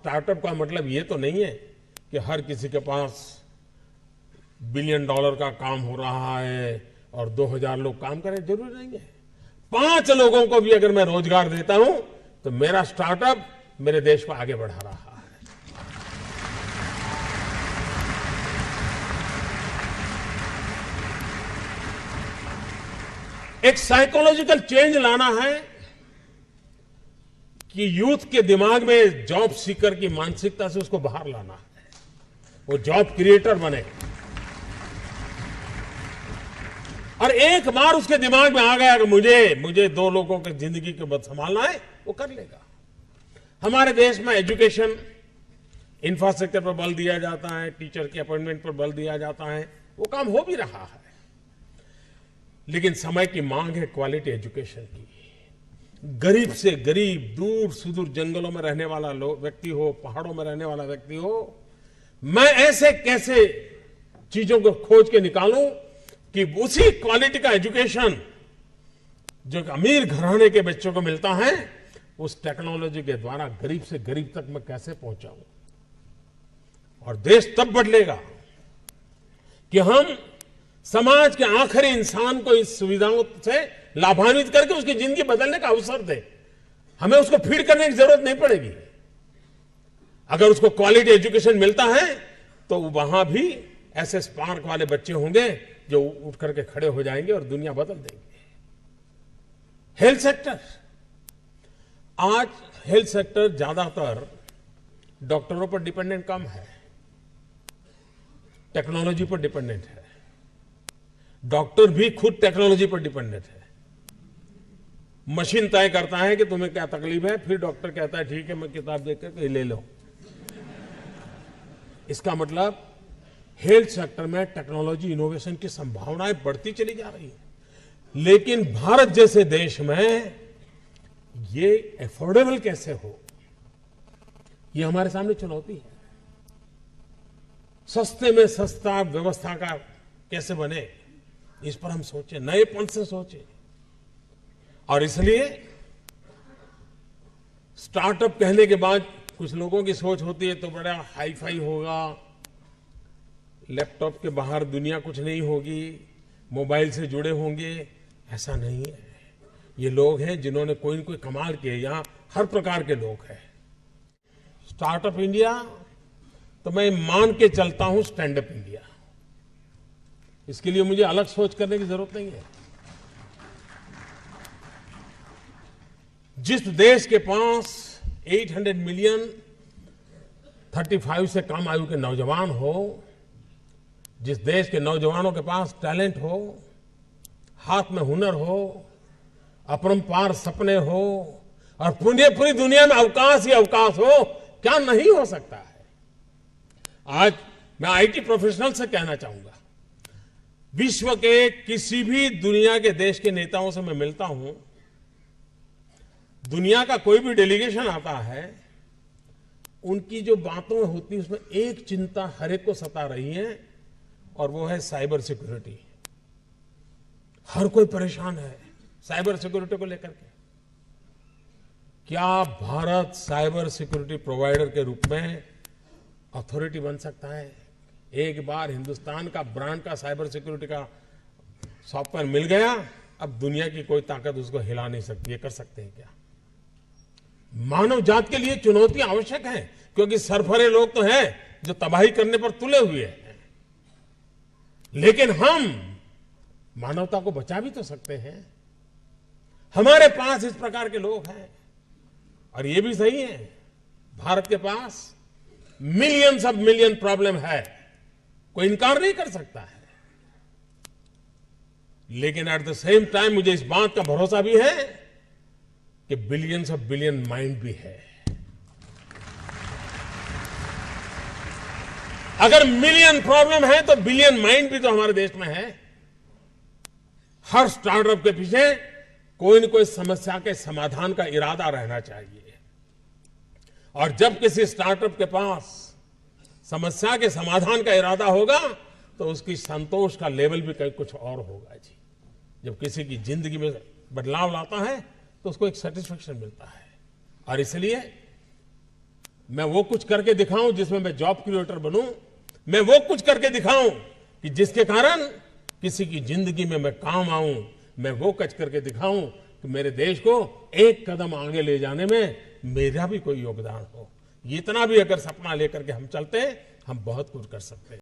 Startup का मतलब ये तो नहीं है कि हर किसी के पास $1 बिलियन का काम हो रहा है और 2000 लोग काम करें, जरूरी नहीं है। 5 लोगों को भी अगर मैं रोजगार देता हूं तो मेरा स्टार्टअप मेरे देश को आगे बढ़ा रहा है। एक साइकोलॉजिकल चेंज लाना है कि यूथ के दिमाग में जॉब सीकर की मानसिकता से उसको बाहर लाना है, वो जॉब क्रिएटर बने। और एक बार उसके दिमाग में आ गया कि मुझे 2 लोगों की जिंदगी को बद संभालना है, वो कर लेगा। हमारे देश में एजुकेशन इंफ्रास्ट्रक्चर पर बल दिया जाता है, टीचर के अपॉइंटमेंट पर बल दिया जाता है, वो काम हो भी रहा है। लेकिन समय की मांग है क्वालिटी एजुकेशन की। गरीब से गरीब, दूर सुदूर जंगलों में रहने वाला व्यक्ति हो, पहाड़ों में रहने वाला व्यक्ति हो, मैं ऐसे कैसे चीजों को खोज के निकालूं कि उसी क्वालिटी का एजुकेशन जो अमीर घराने के बच्चों को मिलता है, उस टेक्नोलॉजी के द्वारा गरीब से गरीब तक मैं कैसे पहुंचाऊं। और देश तब बदलेगा कि हम समाज के आखिरी इंसान को इस सुविधाओं से लाभान्वित करके उसकी जिंदगी बदलने का अवसर दे। हमें उसको फीड करने की जरूरत नहीं पड़ेगी। अगर उसको क्वालिटी एजुकेशन मिलता है तो वहां भी ऐसे स्पार्क वाले बच्चे होंगे जो उठ करके खड़े हो जाएंगे और दुनिया बदल देंगे। हेल्थ सेक्टर, आज हेल्थ सेक्टर ज्यादातर डॉक्टरों पर डिपेंडेंट कम है, टेक्नोलॉजी पर डिपेंडेंट है। डॉक्टर भी खुद टेक्नोलॉजी पर डिपेंडेंट है। मशीन तय करता है कि तुम्हें क्या तकलीफ है, फिर डॉक्टर कहता है ठीक है, मैं किताब देख कर ले लो। इसका मतलब हेल्थ सेक्टर में टेक्नोलॉजी इनोवेशन की संभावनाएं बढ़ती चली जा रही है। लेकिन भारत जैसे देश में ये अफोर्डेबल कैसे हो, ये हमारे सामने चुनौती है। सस्ते में सस्ता व्यवस्था का कैसे बने, इस पर हम सोचें, नएपन से सोचें। और इसलिए स्टार्टअप कहने के बाद कुछ लोगों की सोच होती है तो बड़ा हाई फाई होगा, लैपटॉप के बाहर दुनिया कुछ नहीं होगी, मोबाइल से जुड़े होंगे। ऐसा नहीं है। ये लोग हैं जिन्होंने कोई न कोई कमाल किए। यहां हर प्रकार के लोग हैं। स्टार्टअप इंडिया तो मैं मान के चलता हूं स्टैंड अप इंडिया। इसके लिए मुझे अलग सोच करने की जरूरत नहीं है। जिस देश के पास 800 मिलियन 35 से कम आयु के नौजवान हो, जिस देश के नौजवानों के पास टैलेंट हो, हाथ में हुनर हो, अपरंपार सपने हो और पूरी दुनिया में अवकाश ही अवकाश हो, क्या नहीं हो सकता है। आज मैं आईटी प्रोफेशनल से कहना चाहूंगा, विश्व के किसी भी दुनिया के देश के नेताओं से मैं मिलता हूं, दुनिया का कोई भी डेलीगेशन आता है, उनकी जो बातों होती है उसमें एक चिंता हर एक को सता रही है और वो है साइबर सिक्योरिटी। हर कोई परेशान है साइबर सिक्योरिटी को लेकर के। क्या भारत साइबर सिक्योरिटी प्रोवाइडर के रूप में अथॉरिटी बन सकता है? एक बार हिंदुस्तान का ब्रांड का साइबर सिक्योरिटी का सॉफ्टवेयर मिल गया, अब दुनिया की कोई ताकत उसको हिला नहीं सकती। ये कर सकते हैं क्या? मानव जात के लिए चुनौतियां आवश्यक हैं, क्योंकि सरफरे लोग तो हैं जो तबाही करने पर तुले हुए हैं। लेकिन हम मानवता को बचा भी तो सकते हैं। हमारे पास इस प्रकार के लोग हैं। और ये भी सही है, भारत के पास मिलियंस ऑफ मिलियन प्रॉब्लम है, कोई इनकार नहीं कर सकता है। लेकिन एट द सेम टाइम मुझे इस बात का भरोसा भी है कि बिलियंस ऑफ बिलियन माइंड भी है। अगर मिलियन प्रॉब्लम है तो बिलियन माइंड भी तो हमारे देश में है। हर स्टार्टअप के पीछे कोई न कोई समस्या के समाधान का इरादा रहना चाहिए। और जब किसी स्टार्टअप के पास समस्या के समाधान का इरादा होगा तो उसकी संतोष का लेवल भी कहीं कुछ और होगा जी। जब किसी की जिंदगी में बदलाव लाता है तो उसको एक सेटिस्फेक्शन मिलता है। और इसलिए मैं वो कुछ करके दिखाऊं जिसमें मैं जॉब क्रिएटर बनूं, मैं वो कुछ करके दिखाऊं कि जिसके कारण किसी की जिंदगी में मैं काम आऊं, मैं वो कुछ करके दिखाऊं कि मेरे देश को एक कदम आगे ले जाने में मेरा भी कोई योगदान हो। इतना भी अगर सपना लेकर के हम चलते हैं, हम बहुत कुछ कर सकते हैं।